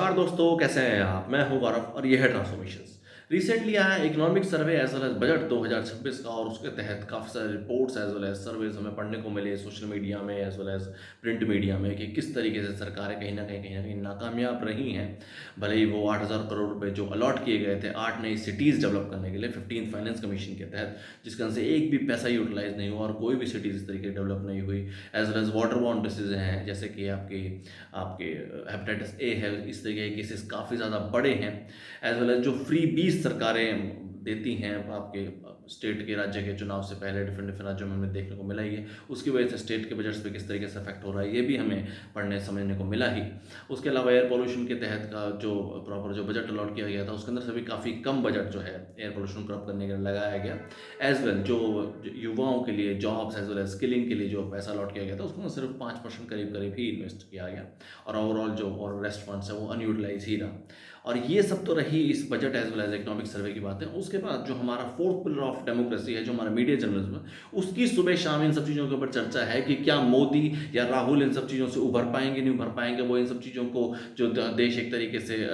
नमस्कार दोस्तों, कैसे हैं आप? मैं हूं गौरव और ये है ट्रांसफॉर्मेशंस। रिसेंटली आया economic survey as well as budget 2026 का और उसके तहत काफ़ी सारे reports as well as surveys हमें पढ़ने को मिले सोशल मीडिया में as well as print media में कि किस तरीके से सरकारें कहीं न कहीं नाकामयाब रही हैं। भले ही वो 8,000 करोड़ रुपए जो अलॉट किए गए थे 8 नई सिटीज़ डेवलप करने के लिए 15th फाइनेंस कमीशन के तहत, जिसके अंदर से एक भी पैसा यूटिलाइज़ नहीं हुआ और कोई भी सिटीज़ इस तरीके डेवलप नहीं हुई। As well as water borne disease हैं, जैसे कि आपके आपके हेपेटाइटिस ए है, इस तरह के केसेस काफ़ी ज़्यादा बड़े हैं। एज़ वेल एज़ जो फ्रीबीज़ सरकारें देती हैं आपके स्टेट के राज्य के चुनाव से पहले डिफरेंट राज्यों में हमें देखने को मिला ही है। उसकी वजह से स्टेट के बजट्स पे किस तरीके से इफ़ेक्ट हो रहा है, ये भी हमें पढ़ने समझने को मिला ही। उसके अलावा एयर पॉल्यूशन के तहत का जो प्रॉपर जो बजट अलॉट किया गया था, उसके अंदर से भी काफ़ी कम बजट जो है एयर पॉल्यूशन को कम करने के लिए लगाया गया। एज़ वेल जो युवाओं के लिए jobs as well as skilling के लिए जो पैसा अलॉट किया गया था, उसमें सिर्फ 5% करीब-करीब ही इन्वेस्ट किया गया और ओवरऑल जो और रेस्ट फंड्स है वो अनयूटिलाइज़ ही रहा। और ये सब तो रही इस budget as well as economic survey की बातें। उसके बाद जो हमारा फोर्थ पिलर ऑफ डेमोक्रेसी है, जो हमारा मीडिया जर्नलिज्म है, उसकी सुबह-शाम इन सब चीज़ों के ऊपर चर्चा है कि क्या मोदी या राहुल इन सब चीज़ों से उभर पाएँगे, नहीं उभर पाएँगे? वो इन सब चीज़ों को जो द देश एक तरीके से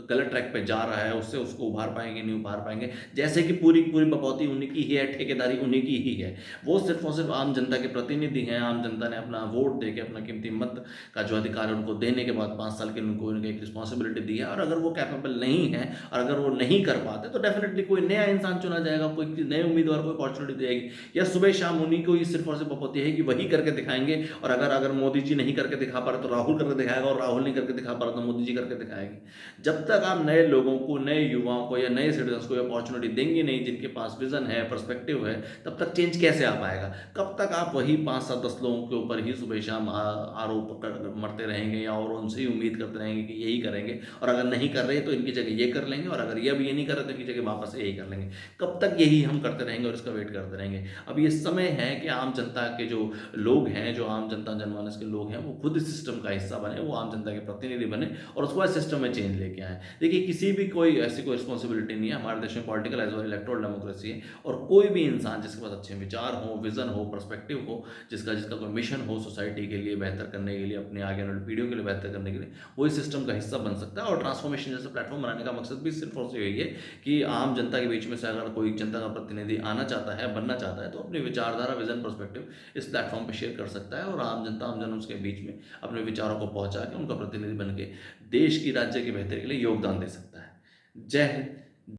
गलत ट्रैक पे जा रहा है, उससे उसको उभार पाएँगे, नहीं उभार पाएँगे? जैसे कि पूरी की पूरी बपौती उन्हीं की ही है, ठेकेदारी उन्हीं की ही है। वो सिर्फ़ और सिर्फ़ आम जनता के प्रतिनिधि हैं, आम जनता ने अपना वोट देके अपना कीमती मत का जो अधिकार है उनको देने के बाद 5 साल के लिए उनको एक रिस्पॉन्सिबिलिटी दी है और अगर वो कैपेबल नहीं है और अगर वो नहीं कर पाते तो डेफ़िनेटली कोई नया इंसान चुना जाएगा, कोई नए उम्मीदवार को अपॉर्च्युनिटी दी जाएगी या सुबह-शाम उन्हीं को ही सिर्फ़ और सिर्फ़ बपौती है कि वही करके दिखाएँगे और अगर अगर मोदी जी नहीं करके दिखा पा रहे तो राहुल करके दिखाएगा और राहुल नहीं करके दिखा पा रहा तो मोदी जी करके दिखाएँगे। जब तक आप नए लोगों को, नए युवाओं को या नए सिटीज़न्स को अपॉर्च्युनिटी देंगे नहीं जिनके पास विज़न है, पर्सपेक्टिव है, तब तक चेंज कैसे आ पाएगा? कब तक आप वही 5, 7, 10 लोगों के ऊपर ही सुबह-शाम आरोप कर मरते रहेंगे या और उनसे ही उम्मीद करते रहेंगे कि यही करेंगे और अगर नहीं कर रहे तो इनकी जगह ये कर लेंगे और अगर ये अब ये नहीं कर रहे तो इनकी जगह वापस से यही कर लेंगे। कब तक यही हम करते रहेंगे और इसका वेट करते रहेंगे? अब ये समय है कि आम जनता के जो लोग हैं, जो आम जनता जनमानस के लोग हैं, वो खुद इस सिस्टम का हिस्सा बने, वो आम जनता के प्रतिनिधि बने और उसके बाद सिस्टम में चेंज लेके आएँ। देखिए, किसी भी कोई ऐसी कोई रिस्पॉन्सिबिलिटी नहीं है, हमारे देश में political as well electoral democracy है और कोई भी इंसान जिसके पास अच्छे विचार हों, विज़न हो, पर्सपेक्टिव हो, जिसका जिसका कोई मिशन हो सोसाइटी के लिए बेहतर करने के लिए, अपने आगे आने वाली पीढ़ियों के लिए बेहतर करने के लिए, वो इस सिस्टम का हिस्सा बन सकता है और ट्रांसफॉर्मेशन जैसे प्लेटफ़ॉर्म बनाने का मकसद भी सिर्फ़ और सिर्फ यही है कि आम जनता के बीच में से अगर कोई जनता का प्रतिनिधि आना चाहता है, बनना चाहता है, तो अपनी विचारधारा, विज़न, पर्सपेक्टिव इस प्लेटफ़ॉर्म पे शेयर कर सकता है और आम जनता, आम जन उसके बीच में अपने विचारों को पहुँचा के उनका प्रतिनिधि बन के देश की, राज्य की बेहतरी के लिए योगदान दे सकता है। जय हिंद,